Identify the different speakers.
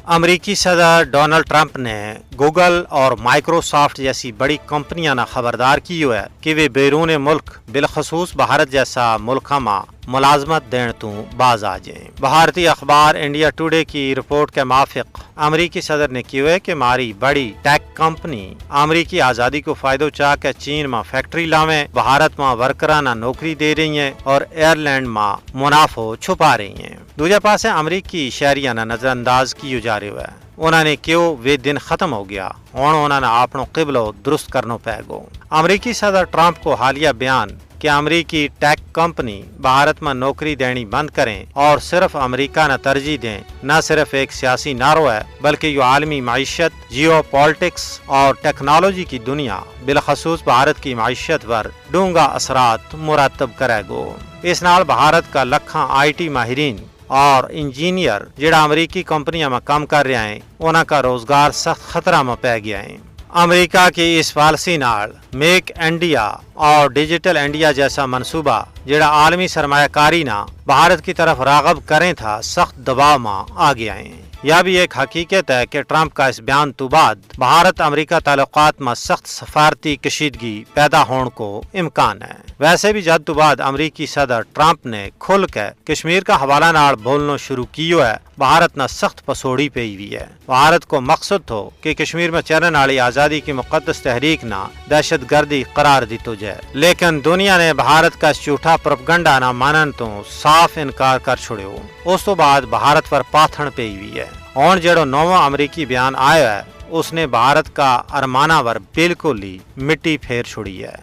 Speaker 1: अमरीकी सदर Donald Trump ने गूगल और माइक्रोसॉफ्ट जैसी बड़ी कंपनियां ना खबरदार की है कि वे बैरून मुल्क बिलखसूस भारत जैसा मुल्क में मुलाजमत देने तो बाज आ जाएं। भारतीय अखबार इंडिया टुडे की रिपोर्ट के मुताबिक अमरीकी सदर ने किया है कि हमारी बड़ी टेक कंपनी अमरीकी आज़ादी को फायदो चाह के चीन में फैक्ट्री लावे, भारत में वर्कराना नौकरी दे रही हैं और एयरलैंड में मुनाफो छुपा रही हैं। दूजे पास अमरीकी शहरियाना नजरअंदाज किया जा रहा है। उन्होंने क्यों वे दिन खत्म हो गया और उन्होंने अपनो किबलो दुरुस्त करनो पैगो। अमरीकी सदर ट्रंप को हालिया बयान कि अमरीकी टेक कंपनी भारत में नौकरी देनी बंद करें और सिर्फ अमेरिका न तरजीह दें, न सिर्फ एक सियासी नारो है बल्कि ये आलमी माइशत, जियो पॉलिटिक्स और टेक्नोलॉजी की दुनिया बिलखसूस भारत की माइशत पर डूंगा असरात मुरतब करेगो। इस नाल भारत का लखा IT माहिरीन और इंजीनियर जिहड़ा अमरीकी कंपनियों में काम कर रहे हैं उन्हां का रोजगार सख्त खतरा में पै गया है। अमेरिका की इस पॉलिसी नाल मेक इंडिया और डिजिटल इंडिया जैसा मंसूबा जिहड़ा आलमी सरमायाकारी ना भारत की तरफ रागब करें था सख्त दबाव में आ गया है। यह भी एक हकीकत है कि ट्रंप का इस बयान तो बाद भारत अमेरिका ताल्लुकात में सख्त सफारती कशीदगी पैदा होने को इम्कान है। वैसे भी जद तो बाद अमरीकी सदर ट्रंप ने खुल के कश्मीर का हवाला नाल बोलना शुरू किया है, भारत न सख्त पसोड़ी पे हुई है। भारत को मकसद हो कि कश्मीर में चलने वाली आज़ादी की मुकद्दस तहरीक ना दहशत गर्दी करार दी तो जाए, लेकिन दुनिया ने भारत का झूठा प्रोपगंडा ना मानन तो साफ इनकार कर छोड़ो। उस तो बाद भारत पर पाथण पे हुई है और जड़ो नौवा अमरीकी बयान आया है उसने भारत का अरमाना वर बिल्कुल ही मिट्टी फेर छोड़ी है।